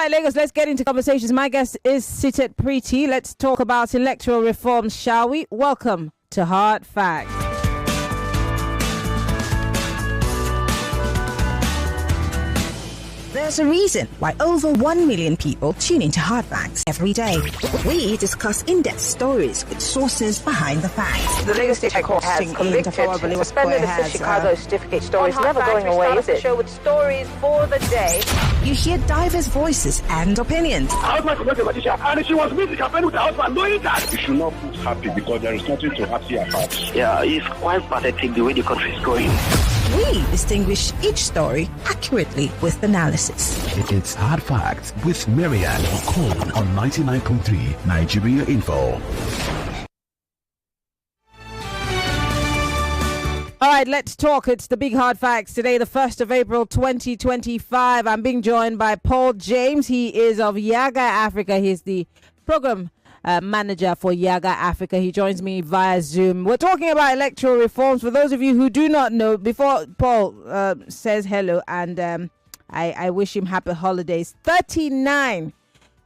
right, Lagos, let's get into conversations. My guest is seated Preeti. Let's talk about electoral reforms, shall we? Welcome to Hard Facts. There's a reason why over 1 million people tune into Hard Facts every day. We discuss in-depth stories with sources behind the facts. The Lagos State High Court has convicted, suspended the Chicago Certificate story is never going away, is it? Show with stories for the day. You hear diverse voices and opinions. Husband was a magician, and she was meeting campaign with the husband, knowing that. You should not put happy because there is nothing to happy about. Yeah, it's quite pathetic the way the country is going. We distinguish each story accurately with analysis. It's Hard Facts with Marianne Okon on 99.3 Nigeria Info. All right, let's talk. It's the Big Hard Facts today, the 1st of April, 2025. I'm being joined by Paul James. He is of Yiaga Africa. He's the program manager for Yiaga Africa. He joins me via Zoom. We're talking about electoral reforms. For those of you who do not know, before Paul says hello, and I wish him happy holidays, 39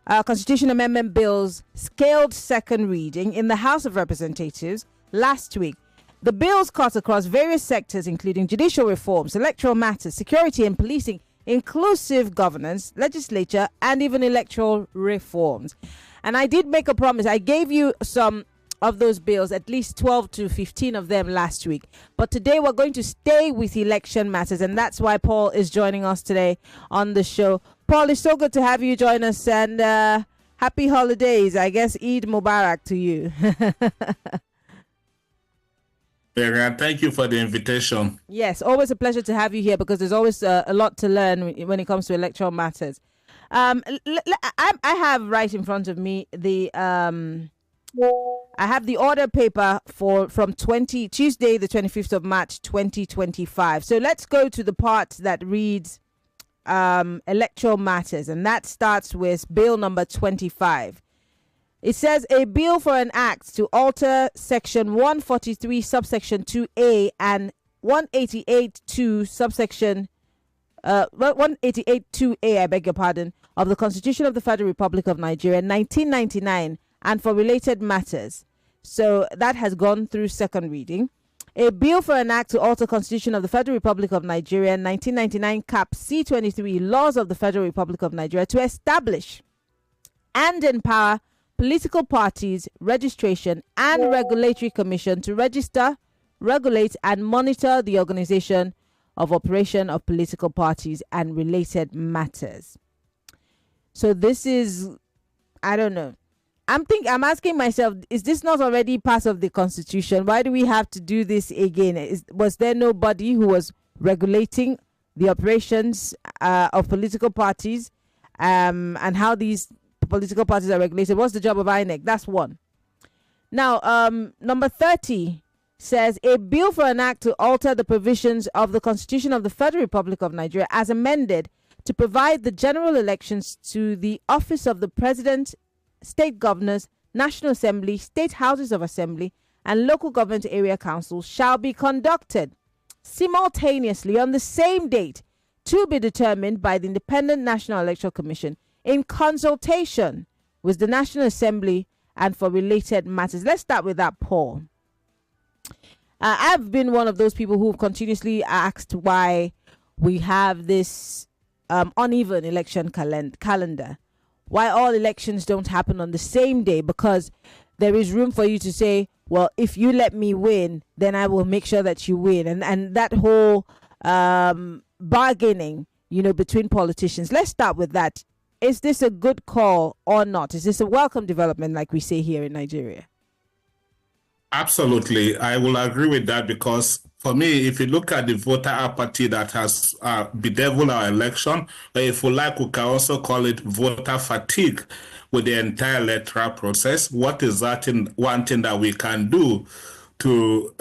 constitution amendment bills scaled second reading in the House of Representatives last week. The bills cut across various sectors, including judicial reforms, electoral matters, security and policing, inclusive governance, legislature, and even electoral reforms. And I did make a promise. I gave you some of those bills, at least 12 to 15 of them last week. But today we're going to stay with election matters, and that's why Paul is joining us today on the show. Paul, it's so good to have you join us, and happy holidays. I guess Eid Mubarak to you. Thank you for the invitation. Yes, always a pleasure to have you here because there's always a lot to learn when it comes to electoral matters. I have right in front of me the I have the order paper from Tuesday the 25th of March 2025. So let's go to the part that reads electoral matters, and that starts with bill number 25. It says a bill for an act to alter section 143 subsection 2A and 188.2 subsection 188.2A, I beg your pardon, of the Constitution of the Federal Republic of Nigeria 1999 and for related matters. So that has gone through second reading. A bill for an act to alter Constitution of the Federal Republic of Nigeria 1999 cap C23 laws of the Federal Republic of Nigeria to establish and empower political parties, registration and regulatory commission to register, regulate and monitor the organization of operation of political parties and related matters. So this is, I don't know. I'm asking myself, is this not already part of the Constitution? Why do we have to do this again? Was there nobody who was regulating the operations of political parties and how these political parties are regulated? What's the job of INEC? That's one. Now, number 30 says a bill for an act to alter the provisions of the Constitution of the Federal Republic of Nigeria as amended to provide the general elections to the office of the President, state governors, National Assembly, state houses of assembly, and local government area councils shall be conducted simultaneously on the same date to be determined by the Independent National Electoral Commission in consultation with the National Assembly and for related matters. Let's start with that, Paul. I've been one of those people who've continuously asked why we have this uneven election calendar. Why all elections don't happen on the same day, because there is room for you to say, well, if you let me win, then I will make sure that you win. And that whole bargaining, between politicians. Let's start with that. Is this a good call or not? Is this a welcome development, like we say here in Nigeria? Absolutely. I will agree with that because for me, if you look at the voter apathy that has bedeviled our election, or if we like, we can also call it voter fatigue with the entire electoral process. What is that one thing that we can do to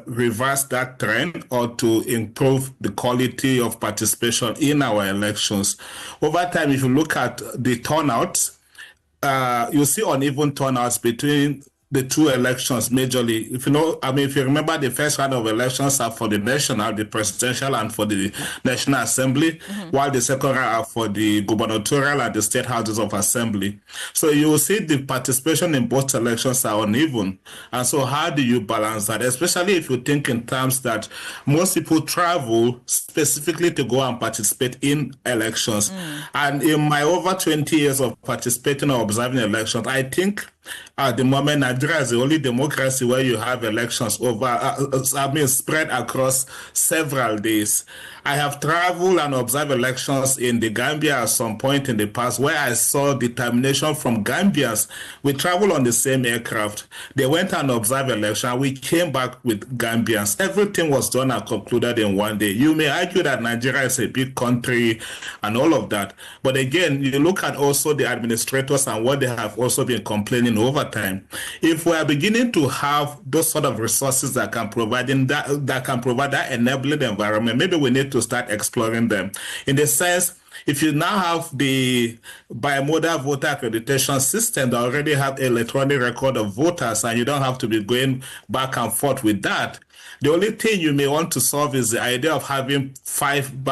reverse that trend or to improve the quality of participation in our elections? Over time, if you look at the turnouts, you see uneven turnouts between the two elections majorly. If you remember, the first round of elections are for the national, the presidential, and for the National Assembly, while the second round are for the gubernatorial and the state houses of assembly. So you will see the participation in both elections are uneven. And so how do you balance that? Especially if you think in terms that most people travel specifically to go and participate in elections. And in my over 20 years of participating or observing elections, I think at the moment, Nigeria is the only democracy where you have elections spread across several days. I have traveled and observed elections in the Gambia at some point in the past where I saw determination from Gambians. We traveled on the same aircraft. They went and observed election. We came back with Gambians. Everything was done and concluded in one day. You may argue that Nigeria is a big country and all of that. But again, you look at also the administrators and what they have also been complaining over time. If we are beginning to have those sort of resources that can provide that enabling environment, maybe we need to start exploring them. In the sense, if you now have the bimodal voter accreditation system that already have electronic record of voters and you don't have to be going back and forth with that, the only thing you may want to solve is the idea of having 5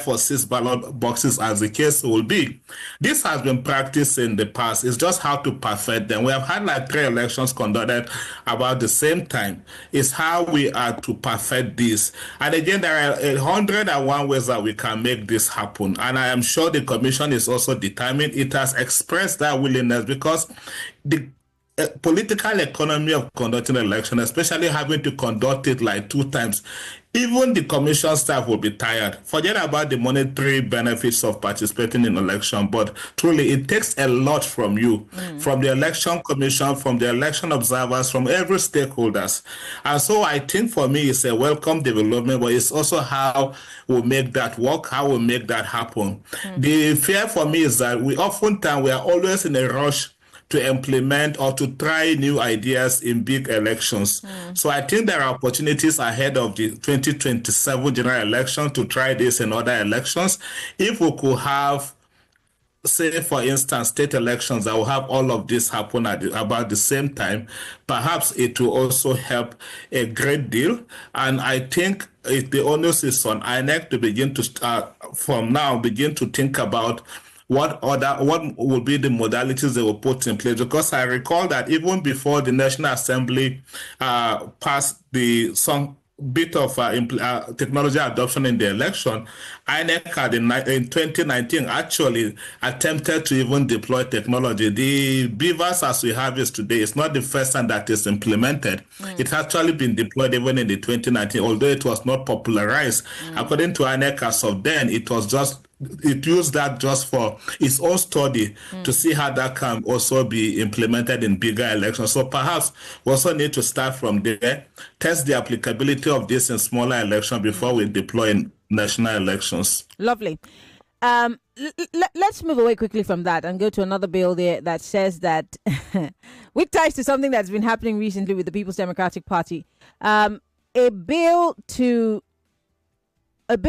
or 6 ballot boxes, as the case will be. This has been practiced in the past. It's just how to perfect them. We have had like 3 elections conducted about the same time. It's how we are to perfect this. And again, there are 101 ways that we can make this happen. And I am sure the commission is also determined. It has expressed that willingness because the political economy of conducting an election, especially having to conduct it like 2 times, even the commission staff will be tired. Forget about the monetary benefits of participating in election, but truly it takes a lot from you, from the election commission, from the election observers, from every stakeholders. And so I think for me it's a welcome development, but it's also how we make that work, how we make that happen. The fear for me is that we are always in a rush to implement or to try new ideas in big elections. So I think there are opportunities ahead of the 2027 general election to try this in other elections. If we could have, say, for instance, state elections that will have all of this happen at about the same time, perhaps it will also help a great deal. And I think the onus is on INEC to begin to, from now, begin to think about what will be the modalities they will put in place. Because I recall that even before the National Assembly passed some bit of technology adoption in the election, INEC had in 2019 actually attempted to even deploy technology. The beavers as we have is today, it's not the first time that is implemented. It has actually been deployed even in the 2019, although it was not popularized. According to INEC as of then, it used that just for its own study to see how that can also be implemented in bigger elections. So perhaps we also need to start from there, test the applicability of this in smaller elections before we deploy in national elections. Lovely. Let's move away quickly from that and go to another bill there that says that, which ties to something that's been happening recently with the People's Democratic Party, a bill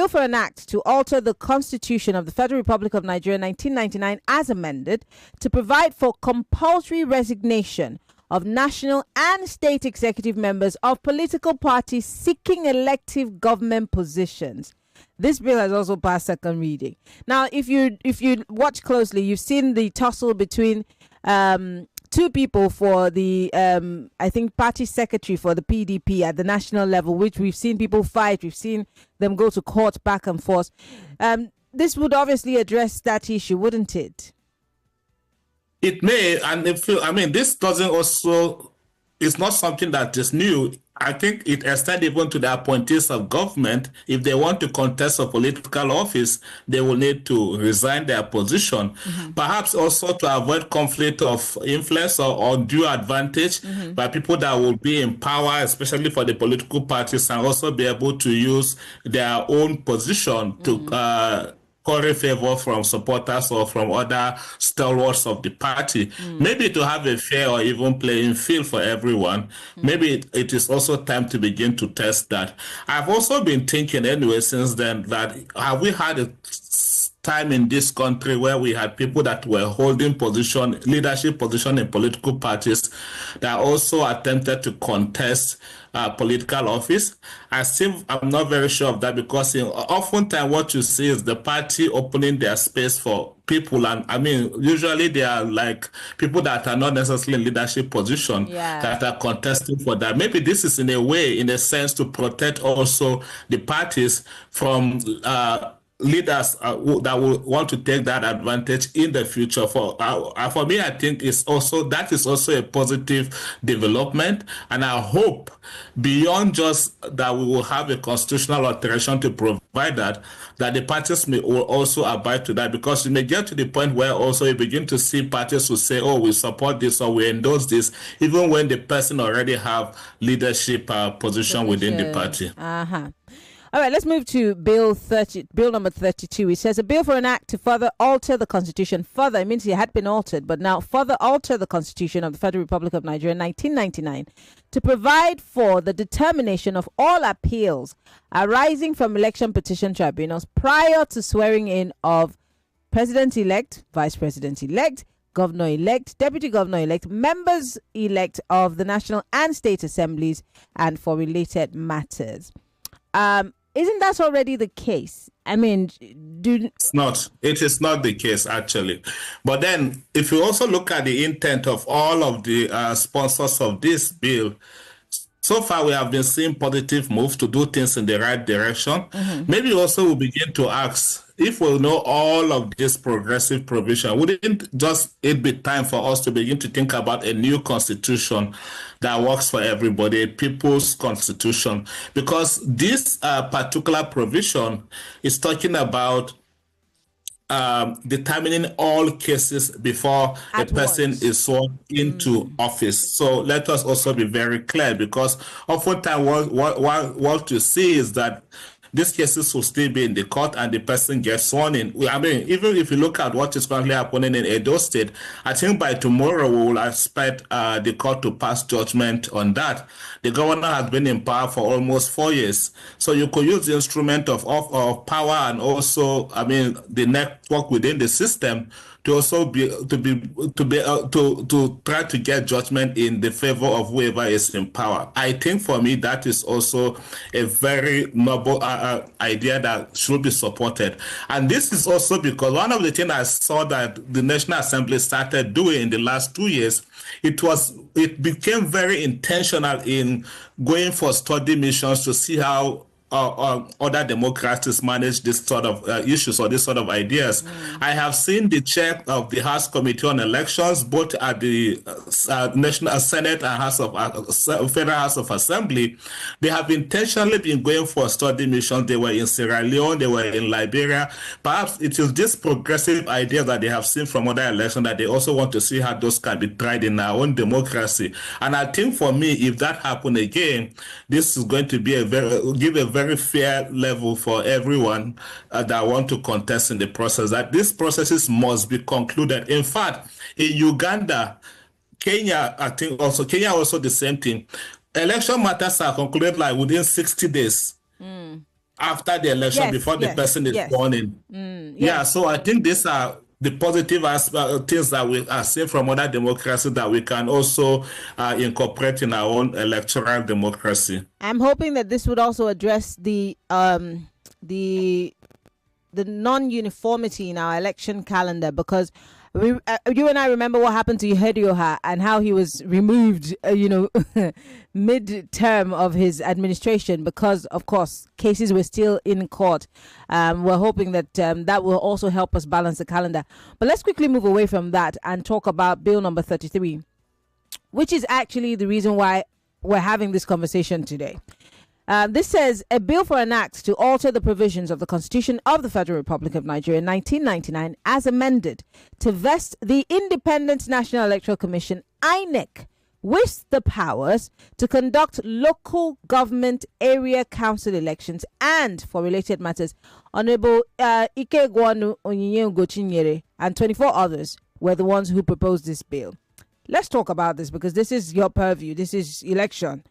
for an act to alter the Constitution of the Federal Republic of Nigeria 1999 as amended to provide for compulsory resignation of national and state executive members of political parties seeking elective government positions. This bill has also passed second reading. Now, if you watch closely, you've seen the tussle between 2 people for the, I think, party secretary for the PDP at the national level, which we've seen people fight. We've seen them go to court back and forth. This would obviously address that issue, wouldn't it? It may, and this doesn't also, it's not something that is new. I think it extends even to the appointees of government. If they want to contest a political office, they will need to resign their position. Perhaps also to avoid conflict of influence or undue advantage by people that will be in power, especially for the political parties, and also be able to use their own position to curry favor from supporters or from other stalwarts of the party. Maybe to have a fair or even playing field for everyone. Maybe it is also time to begin to test that. I've also been thinking anyway since then that have we had a time in this country where we had people that were holding leadership position in political parties that also attempted to contest political office. I'm not very sure of that, because oftentimes what you see is the party opening their space for people, and I mean usually they are like people that are not necessarily in leadership position that are contesting for that. Maybe this is in a sense to protect also the parties from leaders that will want to take that advantage in the future. For me, I think that is also a positive development, and I hope beyond just that we will have a constitutional alteration to provide that the parties will also abide to that, because you may get to the point where also you begin to see parties who say, oh, we support this or we endorse this, even when the person already have leadership position within the party. All right, let's move to Bill number 32. It says a bill for an act to further alter the Constitution. Further, it means it had been altered, but now further alter the Constitution of the Federal Republic of Nigeria in 1999 to provide for the determination of all appeals arising from election petition tribunals prior to swearing in of President-elect, Vice President-elect, Governor-elect, Deputy Governor-elect, members-elect of the National and State Assemblies, and for related matters. Isn't that already the case? I mean, it's not. It is not the case, actually. But then, if you also look at the intent of all of the sponsors of this bill, so far we have been seeing positive moves to do things in the right direction. Maybe also we'll begin to ask, if we know all of this progressive provision, wouldn't it be time for us to begin to think about a new constitution that works for everybody, a people's constitution? Because this particular provision is talking about determining all cases before a person is sworn into office. So let us also be very clear, because oftentimes what you see is that these cases will still be in the court and the person gets sworn in. I mean, even if you look at what is currently happening in Edo State, I think by tomorrow we will expect the court to pass judgment on that. The governor has been in power for almost 4 years. So you could use the instrument of power and also, I mean, the network within the system to also to try to get judgment in the favor of whoever is in power. I think for me that is also a very noble idea that should be supported. And this is also because one of the things I saw that the National Assembly started doing in the last 2 years, it became very intentional in going for study missions to see how other democracies manage this sort of issues or this sort of ideas. I have seen the chair of the House Committee on Elections, both at the National Senate and Federal House of Assembly. They have intentionally been going for study missions. They were in Sierra Leone, they were in Liberia. Perhaps it is this progressive idea that they have seen from other elections that they also want to see how those can be tried in our own democracy. And I think for me, if that happens again, this is going to be give a very fair level for everyone that want to contest in the process, that these processes must be concluded. In fact, in Uganda, Kenya, I think also, Kenya also the same thing. Election matters are concluded like within 60 days after the election, before the person is born in. So I think these are the positive things that we are seeing from other democracies that we can also incorporate in our own electoral democracy. I'm hoping that this would also address the non-uniformity in our election calendar, because you and I remember what happened to Yiaga and how he was removed, mid-term of his administration because, of course, cases were still in court. We're hoping that that will also help us balance the calendar. But let's quickly move away from that and talk about Bill number 33, which is actually the reason why we're having this conversation today. This says a bill for an act to alter the provisions of the Constitution of the Federal Republic of Nigeria in 1999 as amended to vest the Independent National Electoral Commission, INEC, with the powers to conduct local government area council elections and, for related matters, Honorable Ike Gwanu Onyinye Ugochinyere and 24 others were the ones who proposed this bill. Let's talk about this because this is your purview. This is election.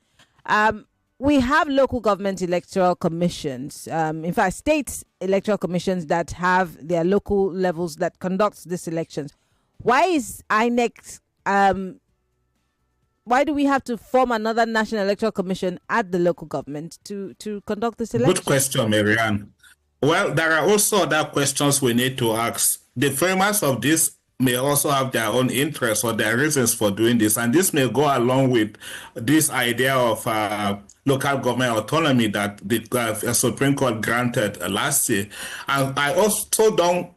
we have local government electoral commissions, in fact, state electoral commissions that have their local levels that conduct these elections. Why is INEC, why do we have to form another National Electoral Commission at the local government to conduct this election? Good question, Marianne. Well, there are also other questions we need to ask. The framers of this may also have their own interests or their reasons for doing this, and this may go along with this idea of local government autonomy that the Supreme Court granted last year. And I also don't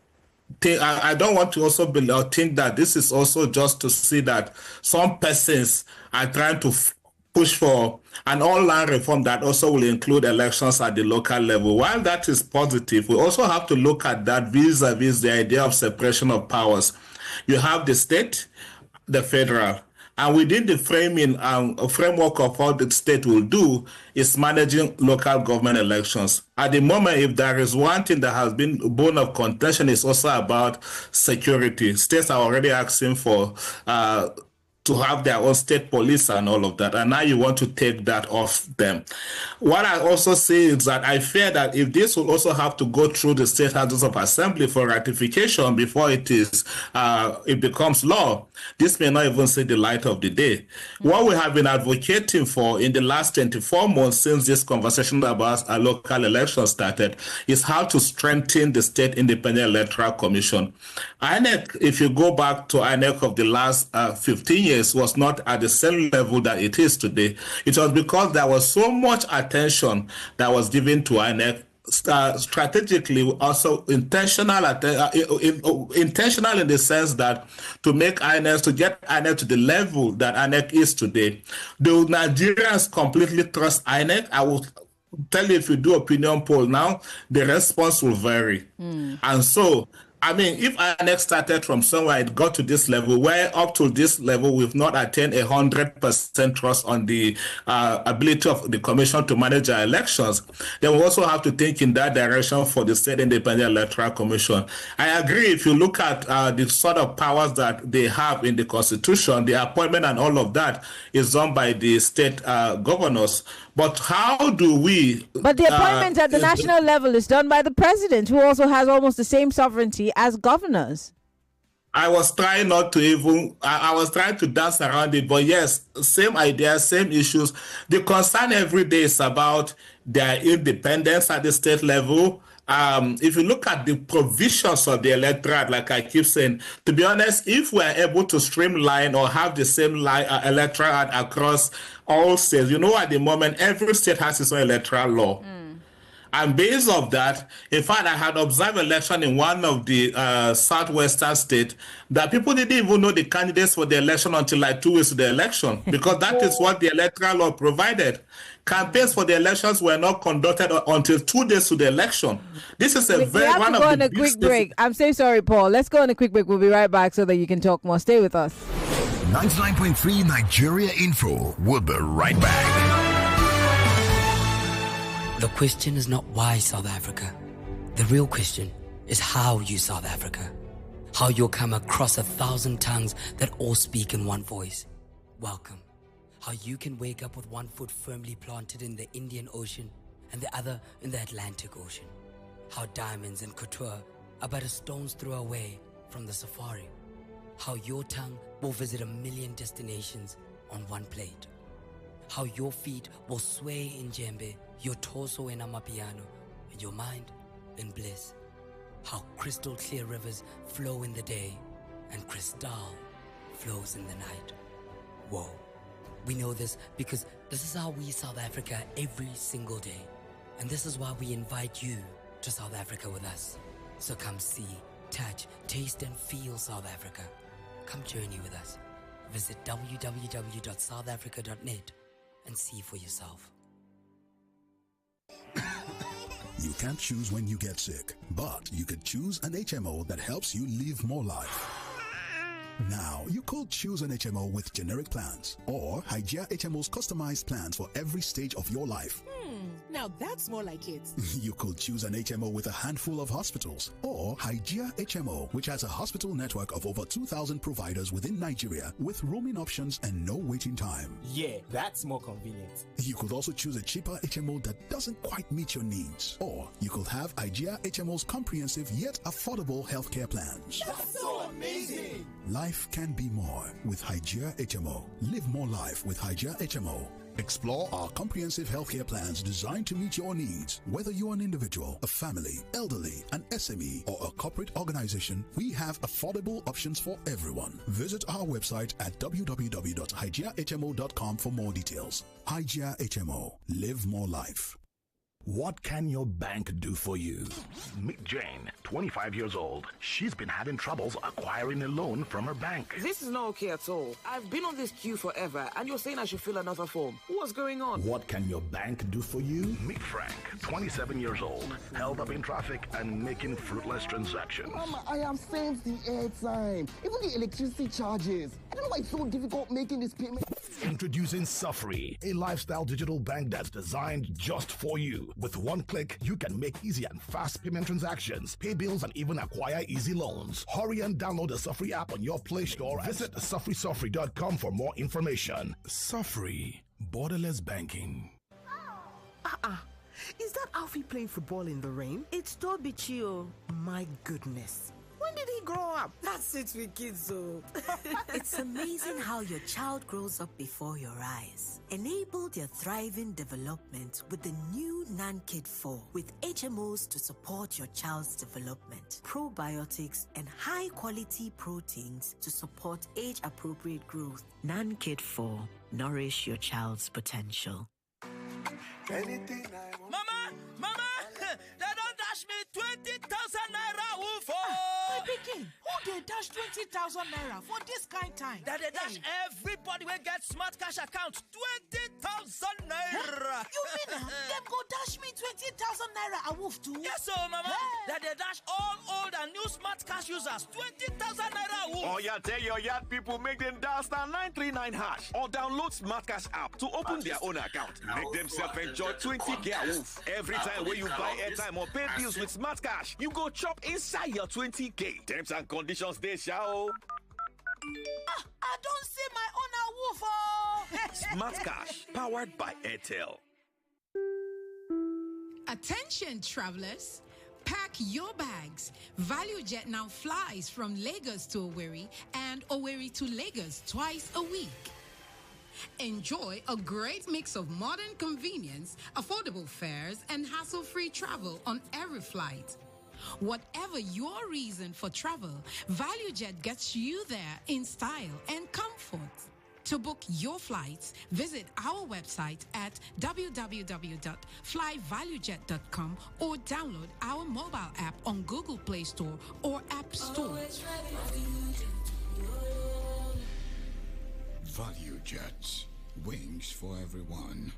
think, I don't want to also think that this is also just to see that some persons are trying to push for an all-land reform that also will include elections at the local level. While that is positive, we also have to look at that vis-a-vis the idea of separation of powers. You have the state, the federal, and within the framework of what the state will do is managing local government elections. At the moment, if there is one thing that has been a bone of contention, it's also about security. States are already asking for to have their own state police and all of that, and now you want to take that off them. What I also say is that I fear that if this will also have to go through the state houses of assembly for ratification before it becomes law, this may not even see the light of the day. What we have been advocating for in the last 24 months since this conversation about a local election started is how to strengthen the State Independent Electoral Commission. INEC, if you go back to INEC of the last 15 years, was not at the same level that it is today. It was because there was so much attention that was given to INEC, strategically, also intentional in the sense that to get INEC to the level that INEC is today. Do Nigerians completely trust INEC? I will tell you, if you do opinion poll now, the response will vary. And so, I mean, if INEC started from somewhere, it got to this level, where up to this level, we've not attained 100% trust on the ability of the commission to manage our elections, then we also have to think in that direction for the State Independent Electoral Commission. I agree, if you look at the sort of powers that they have in the Constitution, the appointment and all of that is done by the state governors. But how do we... But the appointment at the national level is done by the president, who also has almost the same sovereignty as governors. I was trying not to even... I was trying to dance around it, but yes, same ideas, same issues. The concern every day is about their independence at the state level. If you look at the provisions of the electorate, like I keep saying, to be honest, if we're able to streamline or have the same electorate across all states, you know, at the moment, every state has its own electoral law. And based on that, in fact, I had observed election in one of the southwestern states that people didn't even know the candidates for the election until like 2 weeks to the election, because that is what the electoral law provided. Campaigns for the elections were not conducted until 2 days to the election. This is a we have to go on a quick break. I'm so sorry, Paul. Let's go on a quick break. We'll be right back so that you can talk more. Stay with us. 99.3 Nigeria Info. We'll be right back. The question is not why South Africa. The real question is how you South Africa. How you'll come across 1,000 tongues that all speak in one voice. Welcome. How you can wake up with one foot firmly planted in the Indian Ocean and the other in the Atlantic Ocean. How diamonds and couture are but a stone's throw away from the safari. How your tongue will visit 1 million destinations on one plate. How your feet will sway in djembe, your torso in amapiano, and your mind in bliss. How crystal clear rivers flow in the day and crystal flows in the night. Whoa. We know this because this is how we South Africa every single day. And this is why we invite you to South Africa with us. So come see, touch, taste and feel South Africa. Come journey with us. Visit www.southafrica.net and see for yourself. You can't choose when you get sick, but you could choose an HMO that helps you live more life. Now, you could choose an HMO with generic plans or Hygia HMO's customized plans for every stage of your life. Now that's more like it. You could choose an HMO with a handful of hospitals or Hygia HMO, which has a hospital network of over 2,000 providers within Nigeria with roaming options and no waiting time. Yeah, that's more convenient. You could also choose a cheaper HMO that doesn't quite meet your needs. Or you could have Hygia HMO's comprehensive yet affordable healthcare plans. That's so amazing! Life can be more with Hygia HMO. Live more life with Hygia HMO. Explore our comprehensive healthcare plans designed to meet your needs. Whether you're an individual, a family, elderly, an SME, or a corporate organization, we have affordable options for everyone. Visit our website at www.hygiahmo.com for more details. Hygia HMO. Live more life. What can your bank do for you? Meet Jane, 25 years old. She's been having troubles acquiring a loan from her bank. This is not okay at all. I've been on this queue forever, and you're saying I should fill another form. What's going on? What can your bank do for you? Meet Frank, 27 years old, held up in traffic and making fruitless transactions. Mama, I have saved the airtime, even the electricity charges. I don't know why it's so difficult making this payment. Introducing Sufri, a lifestyle digital bank that's designed just for you. With one click, you can make easy and fast payment transactions, pay bills, and even acquire easy loans. Hurry and download the Sufri app on your Play Store. Visit sufrisufri.com for more information. Sufri, borderless banking. Is that Alfie playing football in the rain? It's Toby Chio. My goodness. When did he grow up? That's it with kids, though. It's amazing how your child grows up before your eyes. Enable their thriving development with the new NanKid 4 with HMOs to support your child's development, probiotics, and high-quality proteins to support age-appropriate growth. NanKid 4. Nourish your child's potential. Anything I want. Mama, they don't dash me 20,000 naira. My pikin, who they dash 20,000 naira for this kind time? That they dash everybody will get smart cash account 20,000 naira. You mean them go dash me 20,000 naira a wolf too? Yes, so mama. That they dash all old and new smart cash users 20,000 naira a wolf. Oh yeah, tell your yard people make them dial *939# or download smart cash app to open their own account. Make themselves enjoy 20k a wolf. Every time when you buy airtime or pay bills with smart cash, you go chop inside your 20k. Terms and conditions they shall. I don't see my own a wolf. Smart cash powered by Airtel. Attention travelers, pack your bags. ValueJet now flies from Lagos to Owerri and Owerri to Lagos twice a week. Enjoy a great mix of modern convenience, affordable fares, and hassle-free travel on every flight. Whatever your reason for travel, ValueJet gets you there in style and comfort. To book your flights, visit our website at www.flyvaluejet.com or download our mobile app on Google Play Store or App Store. ValueJet, wings for everyone.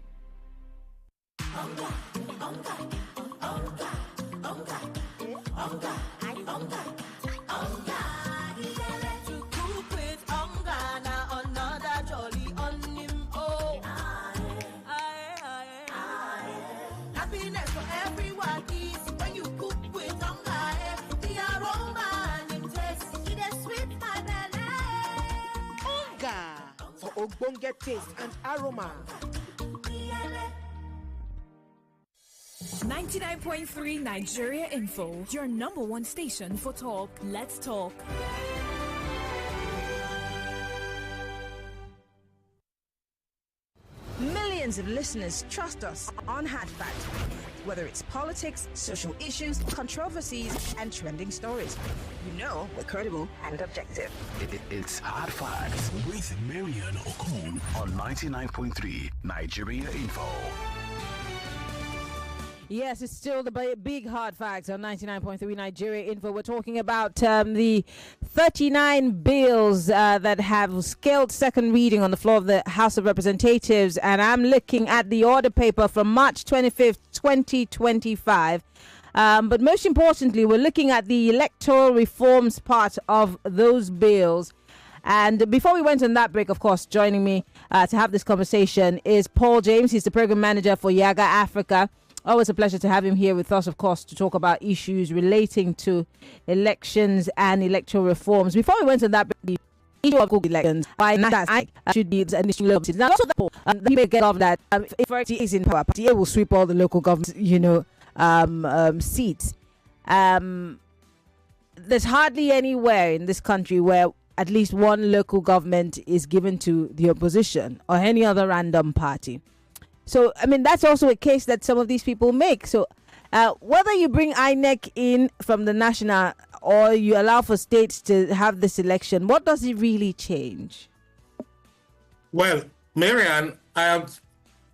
Happiness for everyone is when you cook with hunger. The aroma and taste, it is sweet my belly. Hunger for ogbonge taste and aroma. 99.3 Nigeria Info, your number one station for talk. Let's talk. Millions of listeners trust us on Hard Facts, whether it's politics, social issues, controversies, and trending stories. You know we're credible and objective. It's Hard Facts with Marian Okon on 99.3 Nigeria Info. Yes, it's still the big hard facts on 99.3 Nigeria Info. We're talking about the 39 bills that have scaled second reading on the floor of the House of Representatives. And I'm looking at the order paper from March 25th, 2025. But most importantly, we're looking at the electoral reforms part of those bills. And before we went on that break, of course, joining me to have this conversation is Paul James. He's the program manager for Yiaga Africa. Always a pleasure to have him here with us, of course, to talk about issues relating to elections and electoral reforms. Before we went on that break, issue of elections by national should be an issue. Now, also that we may get off that if party is in power, party will sweep all the local government, seats. There's hardly anywhere in this country where at least one local government is given to the opposition or any other random party. So, I mean, that's also a case that some of these people make. So, whether you bring INEC in from the national or you allow for states to have this election, what does it really change? Well, Marianne, I have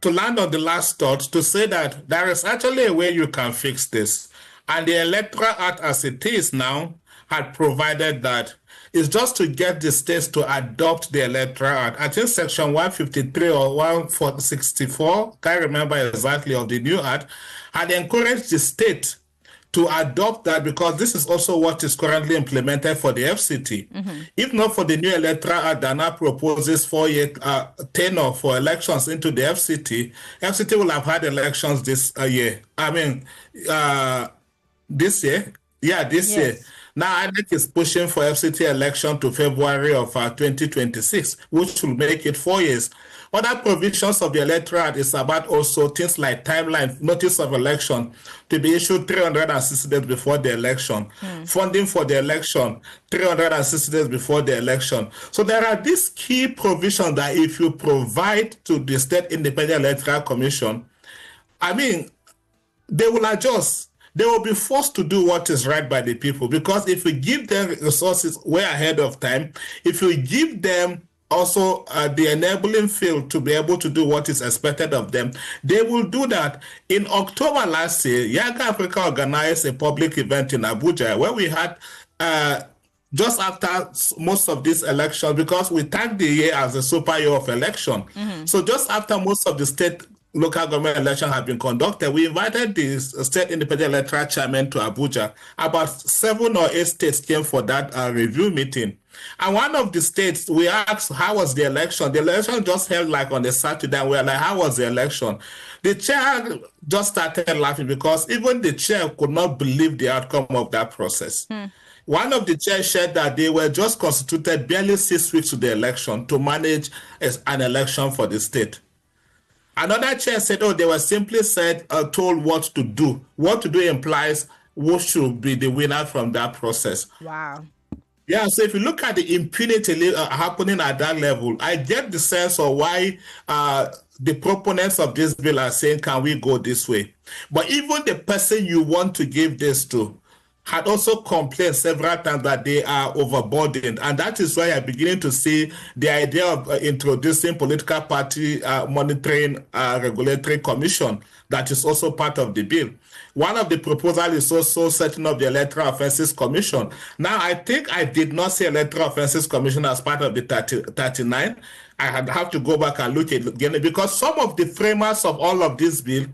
to land on the last thought to say that there is actually a way you can fix this. And the Electoral Act as it is now had provided that. It's just to get the states to adopt the Electoral Act. I think Section 153 or 164, can't remember exactly, of the new act, had encouraged the state to adopt that because this is also what is currently implemented for the FCT. Mm-hmm. If not for the new Electoral Act that now proposes 4-year tenure for elections into the FCT will have had elections this year. I mean, this year? Yeah, this year. Now, INEC is pushing for FCT election to February of 2026, which will make it 4 years. Other provisions of the Electoral Act is about also things like timeline, notice of election to be issued 360 days before the election, funding for the election 360 days before the election. So there are these key provisions that if you provide to the State Independent Electoral Commission, I mean, they will adjust. They will be forced to do what is right by the people, because if we give them resources way ahead of time, if we give them also the enabling field to be able to do what is expected of them, they will do that. In October last year, Yiaga Africa organized a public event in Abuja where we had just after most of these elections, because we tagged the year as a super year of election. Mm-hmm. So just after most of the state local government elections have been conducted, we invited the State Independent Electoral Chairman to Abuja. About 7 or 8 states came for that review meeting. And one of the states, we asked, how was the election? The election just held like on a Saturday, and we were like, how was the election? The chair just started laughing because even the chair could not believe the outcome of that process. One of the chairs said that they were just constituted barely 6 weeks to the election to manage an election for the state. Another chair said, they were simply told what to do. What to do implies who should be the winner from that process. Wow. Yeah, so if you look at the impunity happening at that level, I get the sense of why the proponents of this bill are saying, can we go this way? But even the person you want to give this to had also complained several times that they are overburdened. And that is why I'm beginning to see the idea of introducing political party monitoring regulatory commission that is also part of the bill. One of the proposals is also setting up the Electoral Offences Commission. Now, I think I did not see Electoral Offences Commission as part of the 39. I have to go back and look at it again, because some of the framers of all of this bill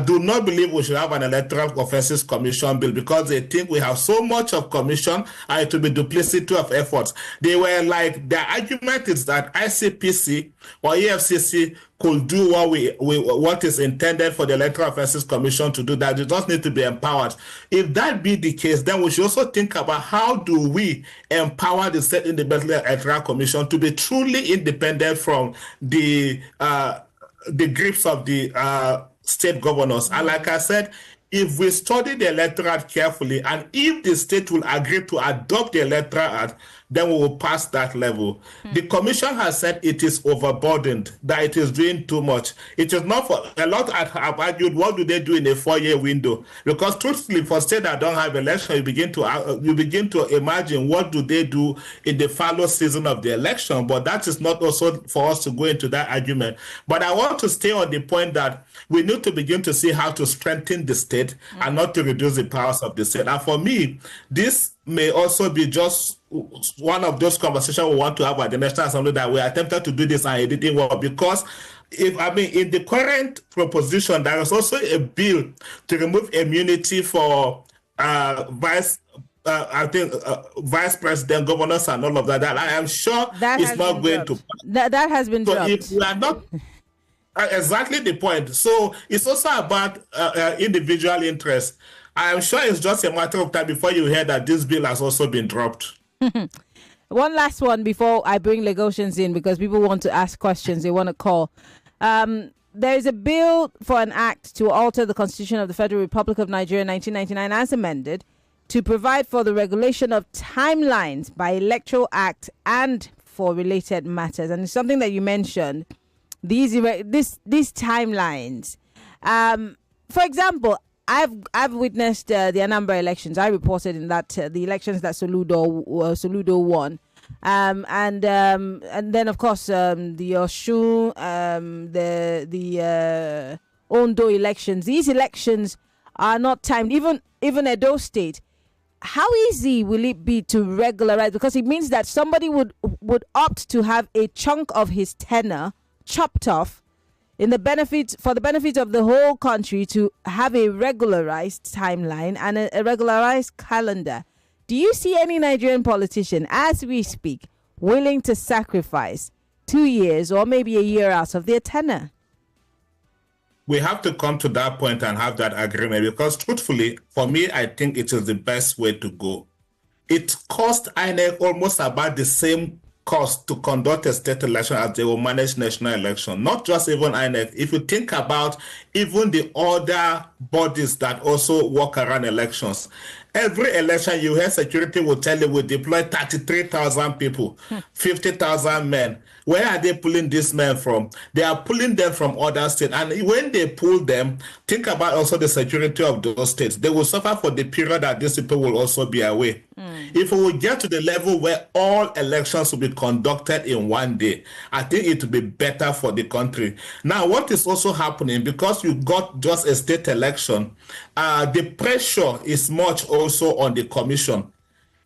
do not believe we should have an Electoral Offences Commission bill because they think we have so much of commission and it will be duplicity of efforts. They were like, their argument is that ICPC or EFCC could do what is intended for the Electoral Offences Commission to do, that they just need to be empowered. If that be the case, then we should also think about how do we empower the State Independent Electoral Commission to be truly independent from the grips of the state governors. And like I said, if we study the Electoral Act carefully, and if the state will agree to adopt the Electoral Act, then we will pass that level. The commission has said it is overburdened, that it is doing too much. It is not for a lot. Have argued, what do they do in a 4-year window? Because truthfully, for states that don't have election, you begin to imagine what do they do in the fallow season of the election. But that is not also for us to go into that argument. But I want to stay on the point that we need to begin to see how to strengthen the state and not to reduce the powers of the state. And for me, this may also be just one of those conversations we want to have at the National Assembly, that we attempted to do this and it didn't work. Because in the current proposition, there is also a bill to remove immunity for vice I think vice president, governors, and all of that. That I am sure it's not going to. That has been dropped. If we are not exactly the point, so it's also about individual interest. I am sure it's just a matter of time before you hear that this bill has also been dropped. One last one before I bring Lagosians in, because people want to ask questions, they want to call. There is a bill for an act to alter the Constitution of the Federal Republic of Nigeria 1999 as amended to provide for the regulation of timelines by electoral act and for related matters. And it's something that you mentioned, these timelines. For example, I've witnessed the Anambra elections. I reported in that the elections that Soludo won. And then of course the Osun, the Ondo elections. These elections are not timed. Even Edo State. How easy will it be to regularize? Because it means that somebody would opt to have a chunk of his tenure chopped off for the benefit of the whole country, to have a regularized timeline and a regularized calendar. Do you see any Nigerian politician, as we speak, willing to sacrifice 2 years or maybe a year out of their tenure? We have to come to that point and have that agreement, because truthfully, for me, I think it is the best way to go. It cost INEC almost about the same cost to conduct a state election as they will manage national election. Not just even INEC. If you think about even the other bodies that also work around elections, every election you hear security will tell you we deploy 33,000 people, 50,000 men. Where are they pulling these men from? They are pulling them from other states. And when they pull them, think about also the security of those states. They will suffer for the period that these people will also be away. If we will get to the level where all elections will be conducted in one day, I think it will be better for the country. Now, what is also happening, because you got just a state election, the pressure is much also on the commission.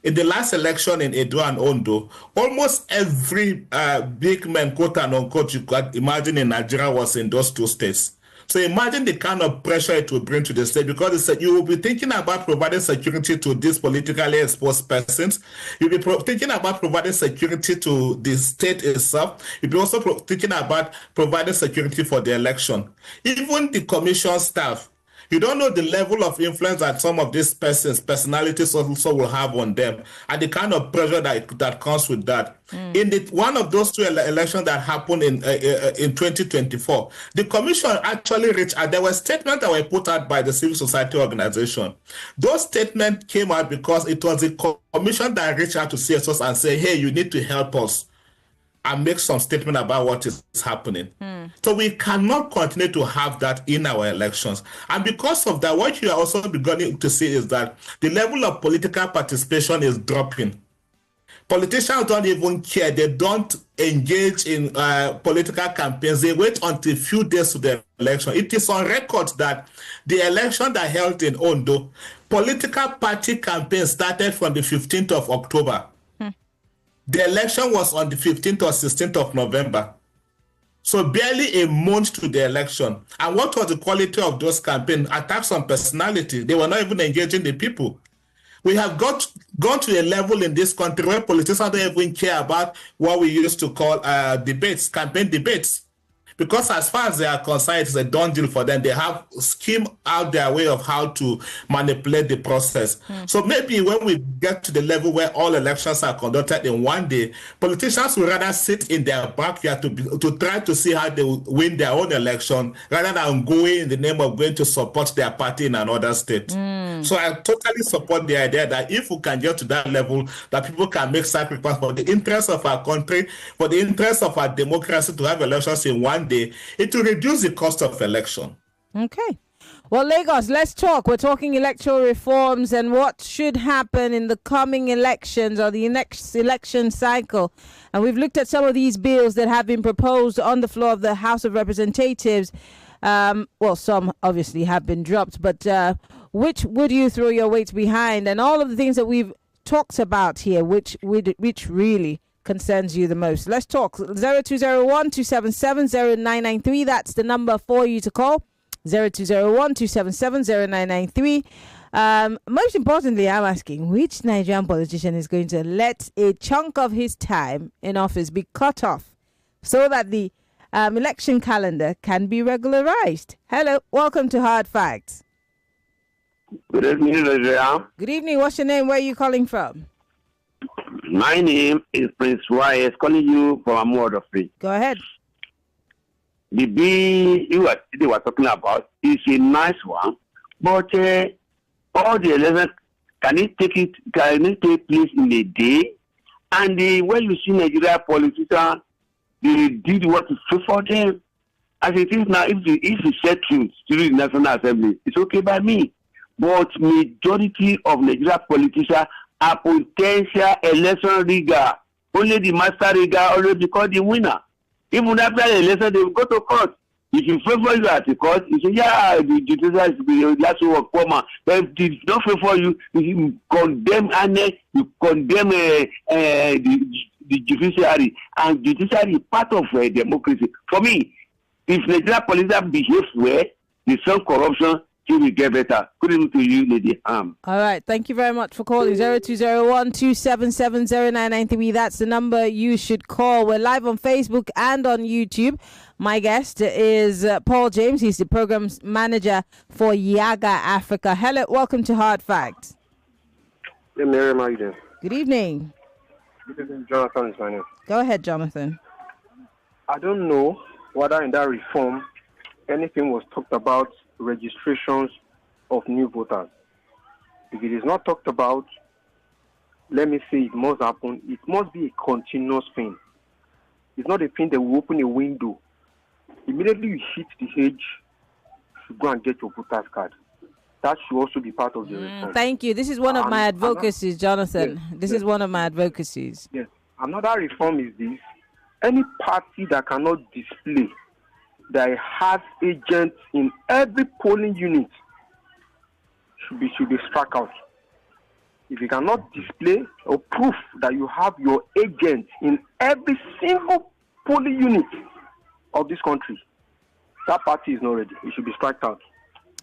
In the last election in Edo and Ondo, almost every big man, quote and unquote, you could imagine in Nigeria was in those two states. So imagine the kind of pressure it will bring to the state, because you will be thinking about providing security to these politically exposed persons. You'll be thinking about providing security to the state itself. You'll be also thinking about providing security for the election. Even the commission staff, you don't know the level of influence that some of these personalities also will have on them, and the kind of pressure that comes with that. In one of those two elections that happened in 2024, the commission actually reached out. There were statements that were put out by the civil society organization. Those statements came out because it was the commission that reached out to CSOs and said, hey, you need to help us and make some statement about what is happening. So we cannot continue to have that in our elections. And because of that, what you are also beginning to see is that the level of political participation is dropping. Politicians don't even care. They don't engage in political campaigns. They wait until a few days to the election. It is on record that the election that held in Ondo, political party campaign started from the 15th of October. The election was on the 15th or 16th of November. So barely a month to the election. And what was the quality of those campaigns? Attacks on personality. They were not even engaging the people. We have gone to a level in this country where politicians don't even care about what we used to call debates, campaign debates. Because as far as they are concerned, it's a done deal for them. They have schemed out their way of how to manipulate the process. So maybe when we get to the level where all elections are conducted in one day, politicians will rather sit in their backyard to try to see how they will win their own election, rather than going in the name of going to support their party in another state. So I totally support the idea that if we can get to that level, that people can make sacrifice for the interest of our country, for the interest of our democracy, to have elections in one day, it will reduce the cost of election. Okay. Well, Lagos, let's talk. We're talking electoral reforms and what should happen in the coming elections or the next election cycle. And we've looked at some of these bills that have been proposed on the floor of the House of Representatives. Well, some obviously have been dropped, but which would you throw your weight behind? And all of the things that we've talked about here, which really concerns you the most? Let's talk. 0201-277-0993. That's the number for you to call. 0201-277-0993. Most importantly, I'm asking which Nigerian politician is going to let a chunk of his time in office be cut off so that the election calendar can be regularized. Hello, welcome to Hard Facts. Good evening, Nigeria. Good evening. What's your name? Where are you calling from? My name is Prince Wise, calling you from Amodofri. Go ahead. The bill they were talking about is a nice one, but all the elections can it take place in a day? And when you see Nigeria politicians, they did what is true for them. As it is now, if you set truth to the National Assembly, it's okay by me. But majority of Nigeria politicians are potential election rigger. Only the master rigger already become the winner. Even after the election, they will go to court. If you favor you at the court, you say, yeah, the judiciary is the last work former. But if they don't favor you, you condemn NEC, you condemn the judiciary. And judiciary is part of democracy. For me, if Nigeria politicians behave well, the some corruption, it will get better. Good evening to you, Lady Ham. All right. Thank you very much for calling. 0201-277-0993. That's the number you should call. We're live on Facebook and on YouTube. My guest is Paul James. He's the program manager for Yiaga Africa. Hello. Welcome to Hard Facts. Hey, Miriam, how are you doing? Good evening. This is Jonathan is my name. Go ahead, Jonathan. I don't know whether in that reform anything was talked about registrations of new voters. If it is not talked about, let me say it must happen. It must be a continuous thing. It's not a thing that will open a window. Immediately you hit the age, you should go and get your voter's card. That should also be part of the reform. Thank you. This is one of my advocacies, Jonathan. Yes, this is one of my advocacies. Yes. Another reform is this. Any party that cannot display that has agents in every polling unit should be struck out. If you cannot display or proof that you have your agent in every single polling unit of this country, that party is not ready. It should be struck out.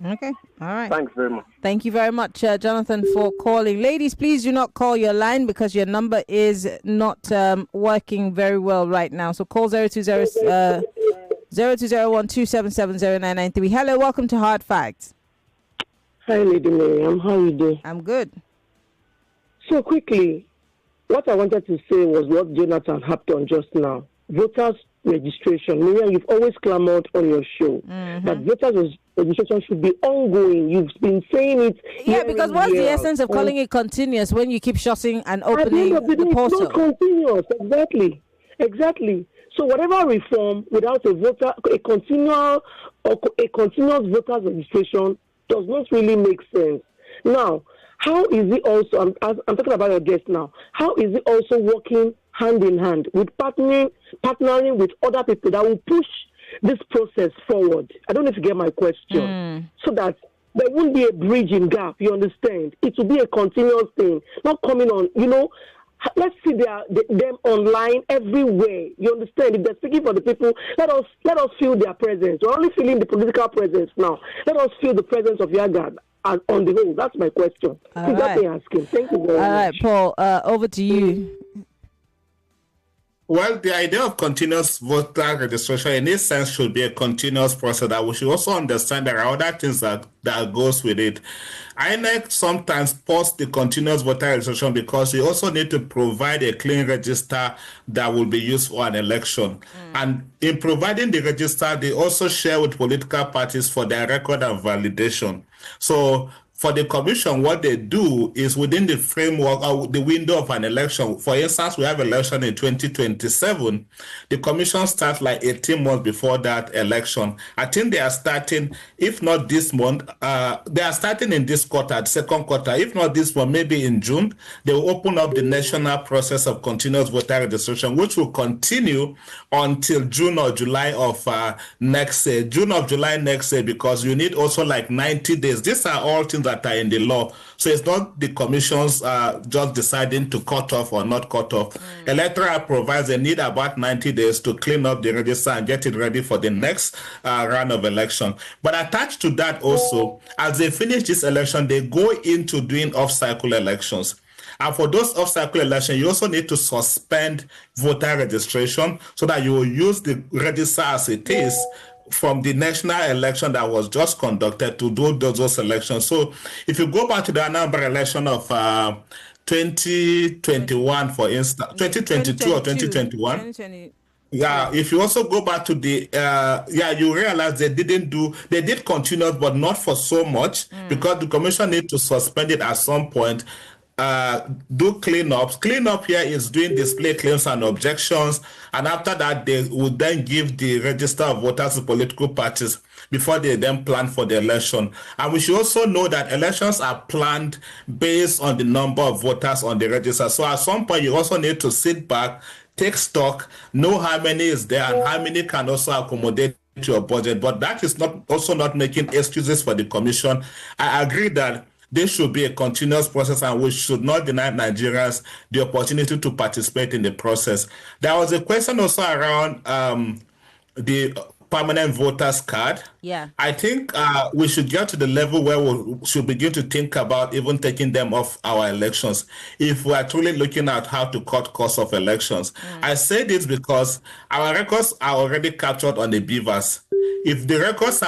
Okay. All right. Thanks very much. Thank you very much, Jonathan, for calling. Ladies, please do not call your line because your number is not working very well right now. So call 0201-277-0993. Hello, welcome to Hard Facts. Hi, Lady Miriam. How are you doing? I'm good. So quickly, what I wanted to say was what Jonathan harped on just now. Voters registration. Miriam, you've always clamored on your show that voters registration should be ongoing. You've been saying it. Yeah, because what's the essence of calling it continuous when you keep shutting and opening the portal? It's not continuous. Exactly. So whatever reform without a continuous voters registration does not really make sense. Now, how is it also? I'm talking about your guest now. How is it also working hand in hand with partnering with other people that will push this process forward? I don't know if you get my question. So that there won't be a bridging gap. You understand? It will be a continuous thing, not coming on. Let's see them online everywhere. You understand? If they're speaking for the people, let us feel their presence. We're only feeling the political presence now. Let us feel the presence of Yiaga on the whole. That's my question. All right. Asking. Thank you very much. All right, Paul. Over to you. Well, the idea of continuous voter registration in this sense should be a continuous process that we should also understand there are other things that goes with it. INEC sometimes posts the continuous voter registration because you also need to provide a clean register that will be used for an election. And in providing the register, they also share with political parties for their record and validation. So for the commission, what they do is within the framework of the window of an election. For instance, we have election in 2027. The commission starts like 18 months before that election. I think they are starting, if not this month, they are starting in this quarter, second quarter. If not this month, maybe in June, they will open up the national process of continuous voter registration, which will continue until June or July of next year. June or July next year, because you need also like 90 days. These are all things that that are in the law. So it's not the commissions just deciding to cut off or not cut off. Electoral Act provides they need about 90 days to clean up the register and get it ready for the next round of election. But attached to that also, as they finish this election, they go into doing off-cycle elections. And for those off-cycle elections, you also need to suspend voter registration so that you will use the register as it is from the national election that was just conducted to do those elections. So if you go back to the Anambra election of 2021, for instance, 2022 or 2021. 2020. Yeah, if you also go back to the, you realize they did continuous, but not for so much because the commission need to suspend it at some point. Do cleanups. Cleanup here is doing display claims and objections, and after that they would then give the register of voters to political parties before they then plan for the election. And we should also know that elections are planned based on the number of voters on the register. So at some point you also need to sit back, take stock, know how many is there and how many can also accommodate your budget. But that is not making excuses for the commission. I agree that this should be a continuous process and we should not deny Nigerians the opportunity to participate in the process. There was a question also around the permanent voters card. Yeah. I think we should get to the level where we should begin to think about even taking them off our elections if we are truly looking at how to cut costs of elections. I say this because our records are already captured on the beavers. If the records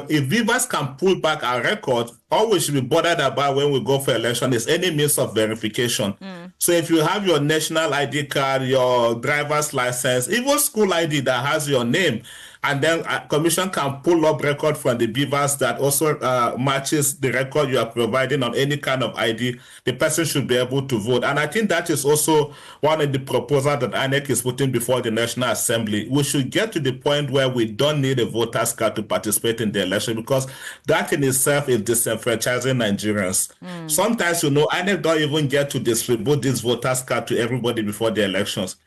if beavers can pull back our record, all we should be bothered about when we go for election is any means of verification. So if you have your national ID card, your driver's license, even school ID that has your name, and then a commission can pull up record from the beavers that also matches the record you are providing on any kind of ID, the person should be able to vote. And I think that is also one of the proposals that NEC is putting before the National Assembly. We should get to the point where we don't need a voter's card to participate in the election, because that in itself is disenfranchising Nigerians. Sometimes, INEC don't even get to distribute this voter's card to everybody before the elections.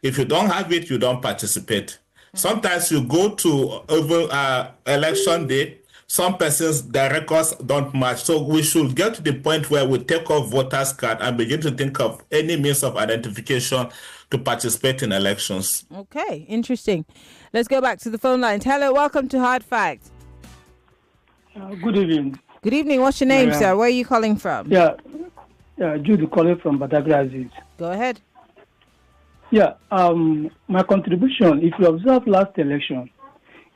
If you don't have it, you don't participate. Sometimes you go to election day, some persons, their records don't match. So we should get to the point where we take off voters' card and begin to think of any means of identification to participate in elections. Okay, interesting. Let's go back to the phone lines. Hello, welcome to Hard Fact. Good evening. Good evening. What's your name, sir? Where are you calling from? Jude calling from Badagry Aziz. Go ahead. My contribution, if you observe last election,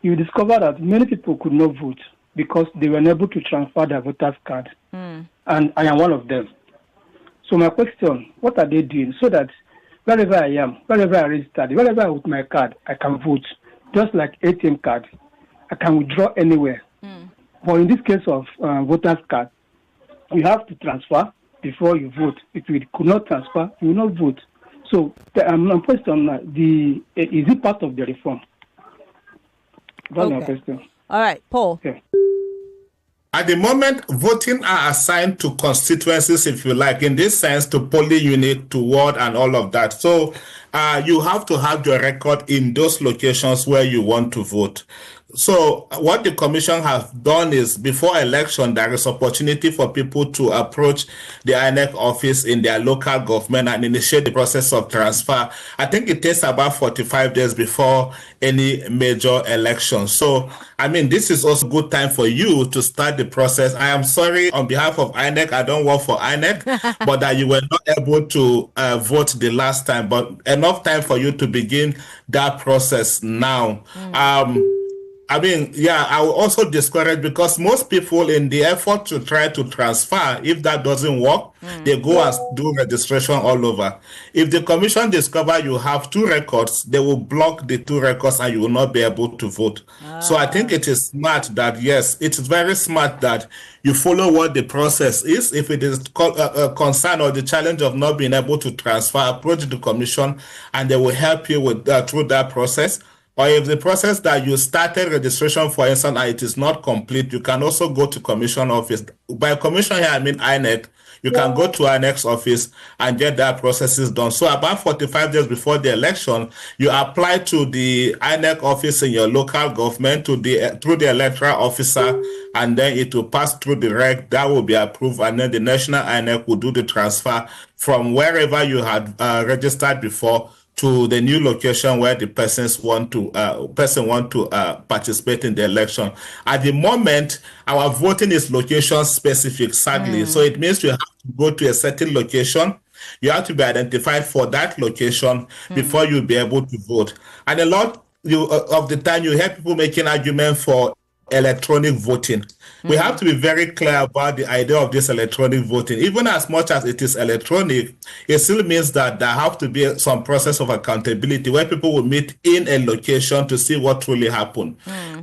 you discover that many people could not vote because they were unable to transfer their voters' card. And I am one of them. So my question, what are they doing so that wherever I am, wherever I registered, wherever I with my card, I can vote. Just like ATM card, I can withdraw anywhere. But in this case of voters' card, you have to transfer before you vote. If you could not transfer, you will not vote. So my question, is it part of the reform? That's my question. All right, Paul. Okay. At the moment, voting are assigned to constituencies, if you like, in this sense, to polling unit, to ward, and all of that. So you have to have your record in those locations where you want to vote. So what the commission has done is, before election, there is opportunity for people to approach the INEC office in their local government and initiate the process of transfer. I think it takes about 45 days before any major election. So, this is also a good time for you to start the process. I am sorry on behalf of INEC, I don't work for INEC, but that you were not able to vote the last time, but enough time for you to begin that process now. I will also discourage, because most people, in the effort to try to transfer, if that doesn't work, they go and do registration all over. If the commission discover you have two records, they will block the two records and you will not be able to vote. So I think it is smart that, yes, it is very smart that you follow what the process is. If it is a concern or the challenge of not being able to transfer, approach the commission and they will help you with through that process. Or if the process that you started registration, for instance, and it is not complete, you can also go to commission office. By commission here, I mean INEC. you can go to our next office and get that processes done. So about 45 days before the election, you apply to the INEC office in your local government through the electoral officer, and then it will pass through the reg. That will be approved, and then the national INEC will do the transfer from wherever you had registered before to the new location where the person want to participate in the election. At the moment, our voting is location specific, sadly. So it means you have to go to a certain location. You have to be identified for that location before you'll be able to vote. And a lot of the time, you hear people making argument for electronic voting. We have to be very clear about the idea of this electronic voting. Even as much as it is electronic, it still means that there have to be some process of accountability where people will meet in a location to see what truly happened.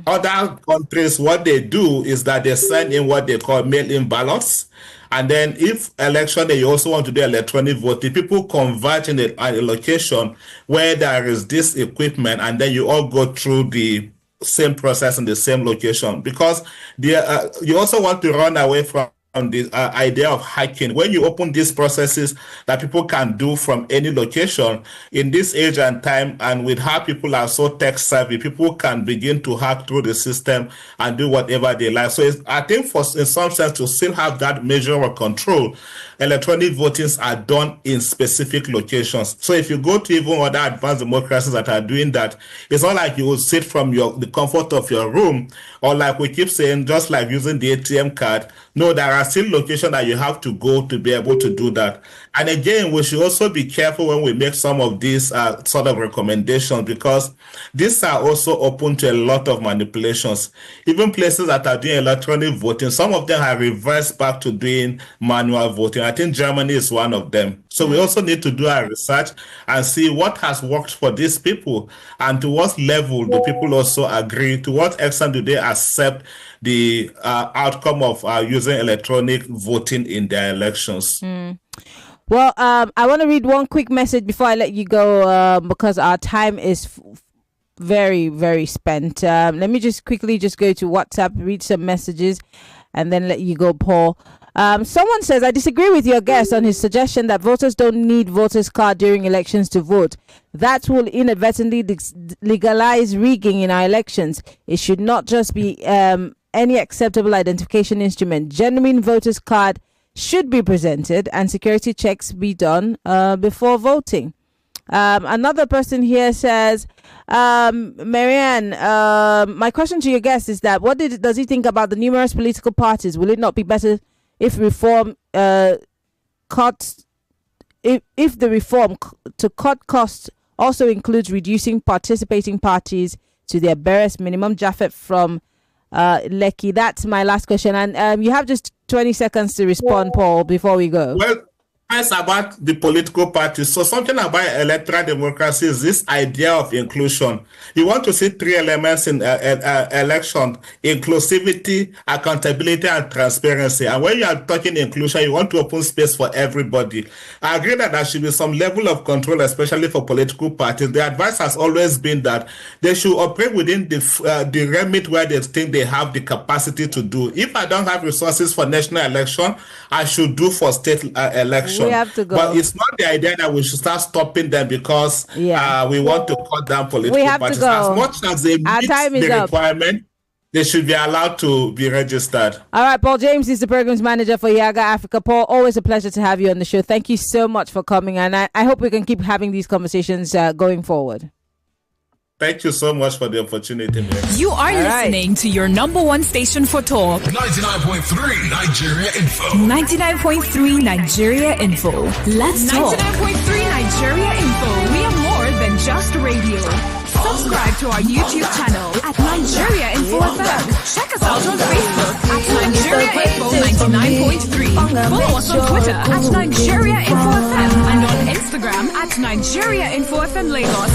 Other countries, what they do is that they send in what they call mail-in ballots. And then if election day, you also want to do electronic voting, people converge in a location where there is this equipment, and then you all go through the same process in the same location, because you also want to run away from the idea of hacking. When you open these processes that people can do from any location, in this age and time, and with how people are so tech savvy, people can begin to hack through the system and do whatever they like. So I think in some sense, to still have that measure of control, electronic votings are done in specific locations. So if you go to even other advanced democracies that are doing that, it's not like you will sit from the comfort of your room, or like we keep saying, just like using the ATM card. No, there are still locations that you have to go to be able to do that. And again, we should also be careful when we make some of these sort of recommendations, because these are also open to a lot of manipulations. Even places that are doing electronic voting, some of them have reversed back to doing manual voting. I think Germany is one of them. So we also need to do our research and see what has worked for these people, and to what level do people also agree, to what extent do they accept the outcome of using electronic voting in their elections. Well, I want to read one quick message before I let you go, because our time is very, very spent. Let me just quickly go to WhatsApp, read some messages, and then let you go, Paul. Someone says, I disagree with your guest on his suggestion that voters don't need voters' card during elections to vote. That will inadvertently legalize rigging in our elections. It should not just be any acceptable identification instrument. Genuine voters' card should be presented and security checks be done before voting. Another person here says, Marianne, my question to your guest is that does he think about the numerous political parties? Will it not be better if reform cuts, if the reform to cut costs also includes reducing participating parties to their barest minimum? Japheth from Lekki. That's my last question. And you have just 20 seconds to respond, Paul, before we go. Well, it's about the political parties. So something about electoral democracy is this idea of inclusion. You want to see three elements in election: inclusivity, accountability, and transparency. And when you are talking inclusion, you want to open space for everybody. I agree that there should be some level of control, especially for political parties. The advice has always been that they should operate within the remit where they think they have the capacity to do. If I don't have resources for national election, I should do for state election. We have to go. But it's not the idea that we should start stopping them because we want to cut down political parties. As much as they meet the requirement, they should be allowed to be registered. All right, Paul James is the programs manager for Yiaga Africa. Paul, always a pleasure to have you on the show. Thank you so much for coming, and I hope we can keep having these conversations going forward. Thank you so much for the opportunity, man. You are listening to your number one station for talk. 99.3 Nigeria Info. 99.3 Nigeria Info. Let's talk. 99.3 Nigeria Info. We are more than just radio. Subscribe to our YouTube channel at Nigeria Info FM. Check us out on Facebook at Nigeria Info 99.3. Follow us on Twitter at Nigeria Info FM and on Instagram at Nigeria Info FM Lagos.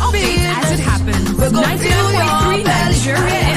Update as it happens. 99.3 Nigeria